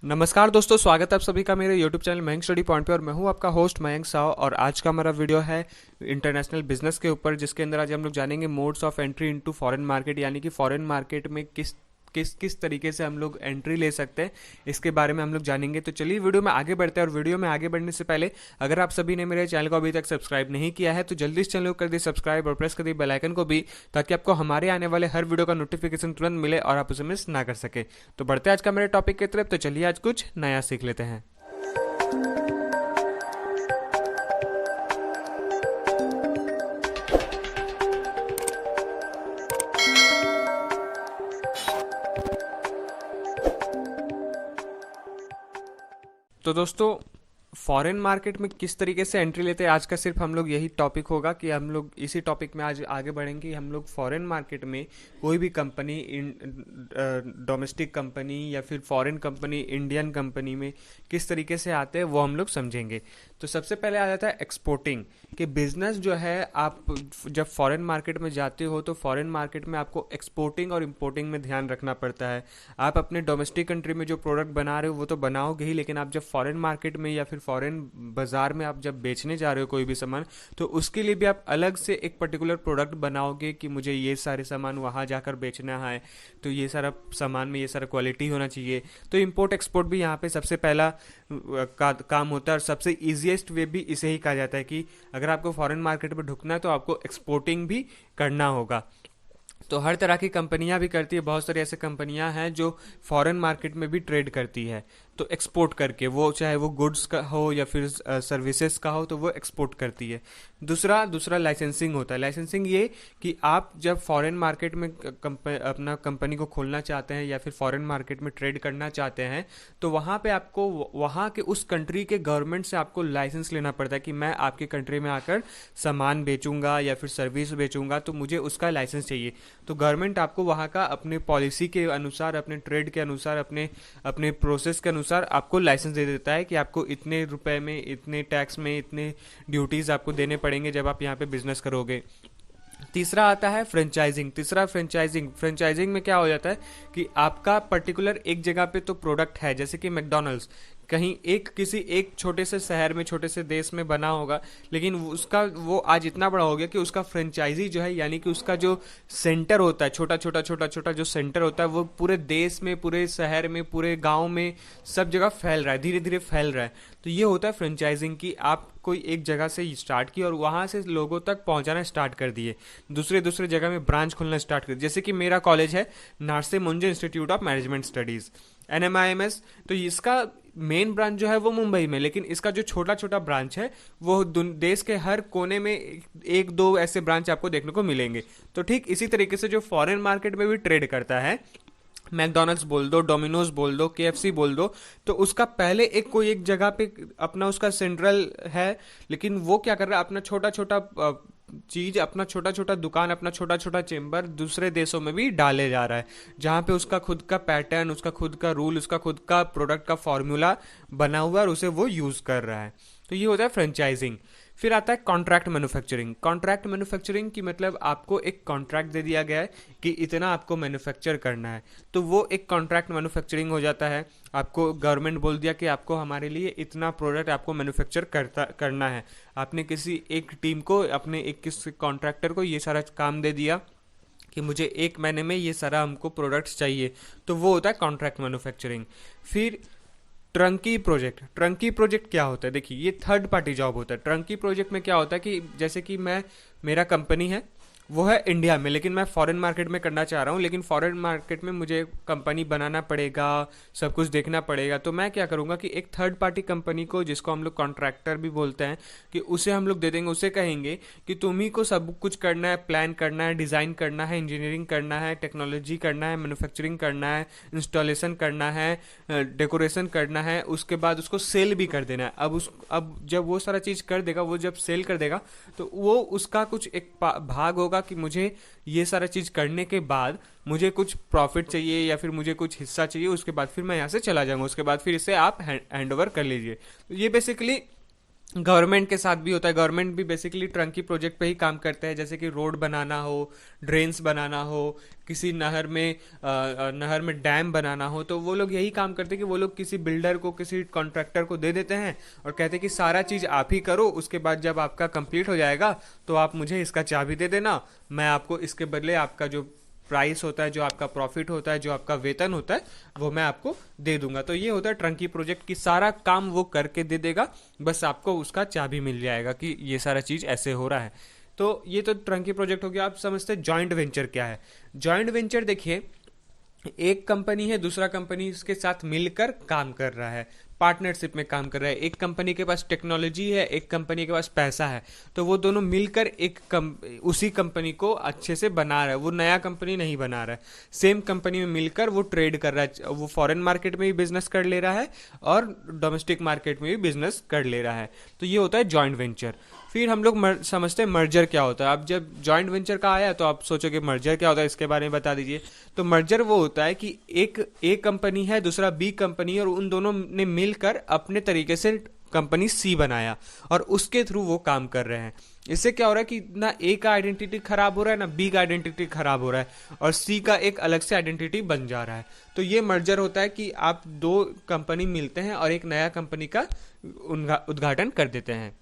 नमस्कार दोस्तों, स्वागत है आप सभी का मेरे YouTube channel Mayank study point पे। और मैं हूं आपका होस्ट मयंक साव। और आज का हमारा वीडियो है इंटरनेशनल बिजनेस के ऊपर, जिसके अंदर आज हम लोग जानेंगे modes of entry into foreign market, यानी कि फॉरेन मार्केट में किस किस किस तरीके से हम लोग एंट्री ले सकते हैं, इसके बारे में हम लोग जानेंगे। तो चलिए वीडियो में आगे बढ़ते हैं। और वीडियो में आगे बढ़ने से पहले अगर आप सभी ने मेरे चैनल को अभी तक सब्सक्राइब नहीं किया है तो जल्दी इस चैनल को कर दिए सब्सक्राइब और प्रेस कर दिए बेल आइकन को भी, ताकि आपको हमारे आने वाले हर वीडियो का नोटिफिकेशन तुरंत मिले और आप उसे मिस ना कर सके। तो बढ़ते हैं आज का मेरे टॉपिक की तरफ। तो चलिए आज कुछ नया सीख लेते हैं। तो दोस्तों, फॉरेन मार्केट में किस तरीके से एंट्री लेते हैं, आज का सिर्फ हम लोग यही टॉपिक होगा कि हम लोग इसी टॉपिक में आज आगे बढ़ेंगे। हम लोग फॉरेन मार्केट में कोई भी कंपनी, डोमेस्टिक कंपनी या फिर फॉरेन कंपनी, इंडियन कंपनी में किस तरीके से आते हैं वो हम लोग समझेंगे। तो सबसे पहले आ जाता है एक्सपोर्टिंग, कि बिजनेस जो है, आप जब फॉरेन मार्केट में जाते हो तो फॉरेन मार्केट में आपको एक्सपोर्टिंग और इम्पोर्टिंग में ध्यान रखना पड़ता है। आप अपने डोमेस्टिक कंट्री में जो प्रोडक्ट बना रहे हो वो तो बनाओगे ही, लेकिन आप जब फॉरेन मार्केट में या फिर फॉरेन बाजार में आप जब बेचने जा रहे हो कोई भी सामान, तो उसके लिए भी आप अलग से एक पर्टिकुलर प्रोडक्ट बनाओगे कि मुझे ये सारे सामान वहाँ जाकर बेचना है, तो ये सारा सामान में ये सारा क्वालिटी होना चाहिए। तो इम्पोर्ट एक्सपोर्ट भी यहाँ पे सबसे पहला काम होता है, और सबसे इजीएस्ट वे भी इसे ही कहा जाता है कि अगर आपको फॉरेन मार्केट में ढुकना है तो आपको एक्सपोर्टिंग भी करना होगा। तो हर तरह की कंपनियां भी करती है, बहुत सारी ऐसे कंपनियां हैं जो फॉरेन मार्केट में भी ट्रेड करती है। तो एक्सपोर्ट करके, वो चाहे वो गुड्स का हो या फिर सर्विसेज का हो, तो वो एक्सपोर्ट करती है। दूसरा लाइसेंसिंग होता है। लाइसेंसिंग ये कि आप जब फॉरेन मार्केट में अपना कंपनी को खोलना चाहते हैं या फिर फॉरेन मार्केट में ट्रेड करना चाहते हैं, तो वहाँ पे आपको वहाँ के उस कंट्री के गवर्नमेंट से आपको लाइसेंस लेना पड़ता है कि मैं आपकी कंट्री में आकर सामान बेचूंगा या फिर सर्विस बेचूंगा, तो मुझे उसका लाइसेंस चाहिए। तो गवर्नमेंट आपको वहाँ का अपने पॉलिसी के अनुसार, अपने ट्रेड के अनुसार, अपने अपने प्रोसेस के अनुसार आपको लाइसेंस दे देता है कि आपको इतने रुपए में, इतने टैक्स में, इतने ड्यूटीज आपको देने पड़ेंगे जब आप यहाँ पे बिजनेस करोगे। तीसरा आता है फ्रेंचाइजिंग। फ्रेंचाइजिंग में क्या हो जाता है कि आपका पर्टिकुलर एक जगह पे तो प्रोडक्ट है, जैसे कि मैकडोनल्ड्स कहीं किसी एक छोटे से शहर में, छोटे से देश में बना होगा, लेकिन वो आज इतना बड़ा हो गया कि उसका फ्रेंचाइजी जो है, यानी कि उसका जो सेंटर होता है, छोटा छोटा जो सेंटर होता है, वो पूरे देश में, पूरे शहर में, पूरे गांव में, सब जगह फैल रहा है, धीरे धीरे फैल रहा है। तो ये होता है फ्रेंचाइजिंग, की आप कोई एक जगह से स्टार्ट की और वहां से लोगों तक पहुंचाना स्टार्ट कर दिए, दूसरे दूसरे जगह में ब्रांच खोलना स्टार्ट कर दिए। जैसे कि मेरा कॉलेज है Narsee Monjee institute of management studies, NMIMS। तो इसका मेन ब्रांच जो है वो मुंबई में, लेकिन इसका जो छोटा छोटा ब्रांच है वो देश के हर कोने में एक दो ऐसे ब्रांच आपको देखने को मिलेंगे। तो ठीक इसी तरीके से जो फॉरेन मार्केट में भी ट्रेड करता है, मैकडोनल्ड्स बोल दो, डोमिनोज बोल दो, KFC बोल दो, तो उसका पहले कोई एक जगह पे अपना उसका सेंट्रल है, लेकिन वो क्या कर रहा है, अपना छोटा छोटा चीज, अपना छोटा छोटा दुकान, अपना छोटा छोटा चेम्बर दूसरे देशों में भी डाले जा रहा है, जहां पे उसका खुद का पैटर्न, उसका खुद का रूल, उसका खुद का प्रोडक्ट का फॉर्मूला बना हुआ है और उसे वो यूज कर रहा है। तो ये होता है फ्रेंचाइजिंग। फिर आता है कॉन्ट्रैक्ट मैन्युफैक्चरिंग। कॉन्ट्रैक्ट मैन्युफैक्चरिंग की मतलब आपको एक कॉन्ट्रैक्ट दे दिया गया है कि इतना आपको मैन्युफैक्चर करना है, तो वो एक कॉन्ट्रैक्ट मैन्युफैक्चरिंग हो जाता है। आपको गवर्नमेंट बोल दिया कि आपको हमारे लिए इतना प्रोडक्ट आपको मैन्युफैक्चर करना है। आपने किसी एक टीम को, अपने एक किसी कॉन्ट्रैक्टर को ये सारा काम दे दिया कि मुझे एक महीने में ये सारा हमको प्रोडक्ट्स चाहिए, तो वो होता है कॉन्ट्रैक्ट मैन्युफैक्चरिंग। फिर ट्रंकी प्रोजेक्ट क्या होता है? देखिए, ये थर्ड पार्टी जॉब होता है। ट्रंकी प्रोजेक्ट में क्या होता है कि जैसे कि मेरा कंपनी है, वो है इंडिया में, लेकिन मैं फॉरेन मार्केट में करना चाह रहा हूँ, लेकिन फॉरेन मार्केट में मुझे कंपनी बनाना पड़ेगा, सब कुछ देखना पड़ेगा। तो मैं क्या करूँगा कि एक थर्ड पार्टी कंपनी को, जिसको हम लोग कॉन्ट्रैक्टर भी बोलते हैं, कि उसे हम लोग दे देंगे। उसे कहेंगे कि तुम ही को सब कुछ करना है, प्लान करना है, डिज़ाइन करना है, इंजीनियरिंग करना है, टेक्नोलॉजी करना है, मैन्युफैक्चरिंग करना है, इंस्टॉलेशन करना है, डेकोरेशन करना है, उसके बाद उसको सेल भी कर देना है। अब जब वो सारा चीज़ कर देगा, वो जब सेल कर देगा, तो वो उसका कुछ एक भाग होगा कि मुझे ये सारा चीज करने के बाद मुझे कुछ प्रॉफिट चाहिए या फिर मुझे कुछ हिस्सा चाहिए, उसके बाद फिर मैं यहाँ से चला जाऊंगा, उसके बाद फिर इसे आप हैंड ओवर कर लीजिए। तो ये बेसिकली गवर्नमेंट के साथ भी होता है। गवर्नमेंट भी बेसिकली ट्रंकी प्रोजेक्ट पे ही काम करते हैं, जैसे कि रोड बनाना हो, ड्रेन्स बनाना हो, किसी नहर में डैम बनाना हो, तो वो लोग यही काम करते हैं कि वो लोग किसी बिल्डर को, किसी कॉन्ट्रैक्टर को दे देते हैं और कहते हैं कि सारा चीज़ आप ही करो, उसके बाद जब आपका कंप्लीट हो जाएगा तो आप मुझे इसका चाबी दे देना, मैं आपको इसके बदले आपका जो प्राइस होता है, जो आपका प्रॉफिट होता है, जो आपका वेतन होता है, वो मैं आपको दे दूंगा। तो ये होता है ट्रंकी प्रोजेक्ट की, सारा काम वो करके दे देगा, बस आपको उसका चाबी मिल जाएगा कि ये सारा चीज़ ऐसे हो रहा है। तो ये तो ट्रंकी प्रोजेक्ट हो गया। आप समझते हैं जॉइंट वेंचर क्या है। जॉइंट वेंचर देखिए, एक कंपनी है, दूसरा कंपनी इसके साथ मिलकर काम कर रहा है, पार्टनरशिप में काम कर रहा है। एक कंपनी के पास टेक्नोलॉजी है, एक कंपनी के पास पैसा है, तो वो दोनों मिलकर उसी कंपनी को अच्छे से बना रहा है। वो नया कंपनी नहीं बना रहा है, सेम कंपनी में मिलकर वो ट्रेड कर रहा है। वो फॉरेन मार्केट में भी बिजनेस कर ले रहा है और डोमेस्टिक मार्केट में भी बिजनेस कर ले रहा है। तो ये होता है जॉइंट वेंचर। फिर हम लोग समझते हैं मर्जर क्या होता है। अब जब जॉइंट वेंचर का आया तो आप सोचोगे मर्जर क्या होता है, इसके बारे में बता दीजिए। तो मर्जर वो होता है कि एक ए कंपनी है, दूसरा बी कंपनी है, और उन दोनों ने मिलकर अपने तरीके से कंपनी सी बनाया और उसके थ्रू वो काम कर रहे हैं। इससे क्या हो रहा है कि ना ए का आइडेंटिटी खराब हो रहा है, ना बी का आइडेंटिटी खराब हो रहा है, और सी का एक अलग से आइडेंटिटी बन जा रहा है। तो ये मर्जर होता है कि आप दो कंपनी मिलते हैं और एक नया कंपनी का उद्घाटन कर देते हैं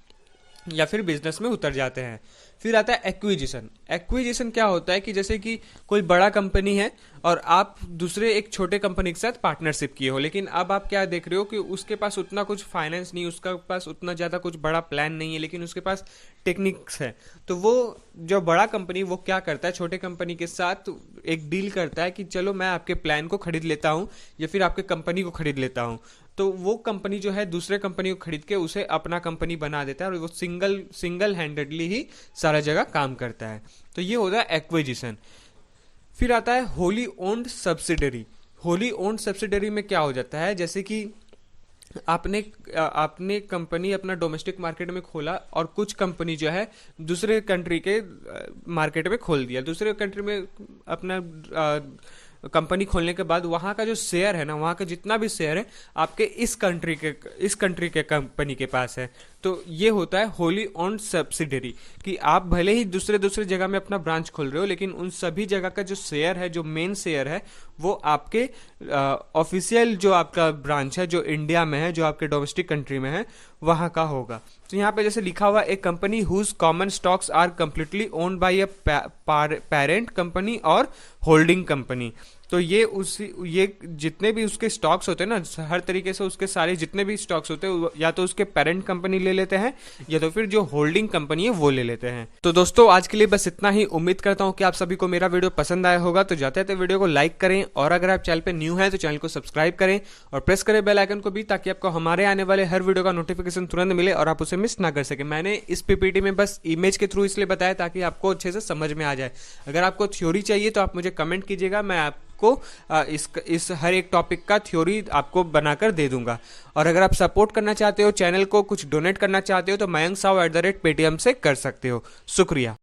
या फिर बिजनेस में उतर जाते हैं। फिर आता है एक्विजिशन। एक्विजिशन क्या होता है कि जैसे कि कोई बड़ा कंपनी है और आप दूसरे एक छोटे कंपनी के साथ पार्टनरशिप किए हो, लेकिन अब आप क्या देख रहे हो कि उसके पास उतना कुछ फाइनेंस नहीं, उसका पास उतना ज़्यादा कुछ बड़ा प्लान नहीं है, लेकिन उसके पास टेक्निक्स है। तो वो जो बड़ा कंपनी वो क्या करता है, छोटे कंपनी के साथ एक डील करता है कि चलो मैं आपके प्लान को खरीद लेता हूँ या फिर आपके कंपनी को खरीद लेता हूँ। तो वो कंपनी जो है दूसरे कंपनी को खरीद के उसे अपना कंपनी बना देता है और वो सिंगल हैंडेडली ही सारा जगह काम करता है। तो ये होता है एक्विजिशन। फिर आता है wholly owned subsidiary. Wholly owned subsidiary में क्या हो जाता है, जैसे कि आपने कंपनी अपना डोमेस्टिक मार्केट में खोला और कुछ कंपनी जो है दूसरे कंट्री के मार्केट में खोल दिया। दूसरे कंट्री में अपना कंपनी खोलने के बाद वहाँ का जो शेयर है ना, वहाँ का जितना भी शेयर है आपके इस कंट्री के कंपनी के पास है। तो ये होता है होली ओन्ड सब्सिडरी, कि आप भले ही दूसरे जगह में अपना ब्रांच खोल रहे हो, लेकिन उन सभी जगह का जो शेयर है, जो मेन शेयर है, वो आपके ऑफिशियल जो आपका ब्रांच है, जो इंडिया में है, जो आपके डोमेस्टिक कंट्री में है, वहाँ का होगा। तो यहाँ पे जैसे लिखा हुआ एक company whose common stocks are completely owned by a parent company और होल्डिंग कंपनी। तो ये जितने भी उसके स्टॉक्स होते हैं ना, हर तरीके से उसके सारे जितने भी स्टॉक्स होते हैं या तो उसके पेरेंट कंपनी ले लेते हैं या तो फिर जो होल्डिंग कंपनी है वो ले लेते हैं। तो दोस्तों आज के लिए बस इतना ही। उम्मीद करता हूँ कि आप सभी को मेरा वीडियो पसंद आया होगा। तो जाते जाते वीडियो को लाइक करें और अगर आप चैनल पे न्यू हैं तो चैनल को सब्सक्राइब करें और प्रेस करें बेल आइकन को भी, ताकि आपको हमारे आने वाले हर वीडियो का नोटिफिकेशन तुरंत मिले और आप उसे मिस ना कर सके। मैंने इस पीपीटी में बस इमेज के थ्रू इसलिए बताया ताकि आपको अच्छे से समझ में आ जाए। अगर आपको थ्योरी चाहिए तो आप मुझे कमेंट कीजिएगा, मैं आपको इस हर एक टॉपिक का थ्योरी आपको बनाकर दे दूंगा। और अगर आप सपोर्ट करना चाहते हो चैनल को, कुछ डोनेट करना चाहते हो, तो mayanksaw@paytm से कर सकते हो। शुक्रिया।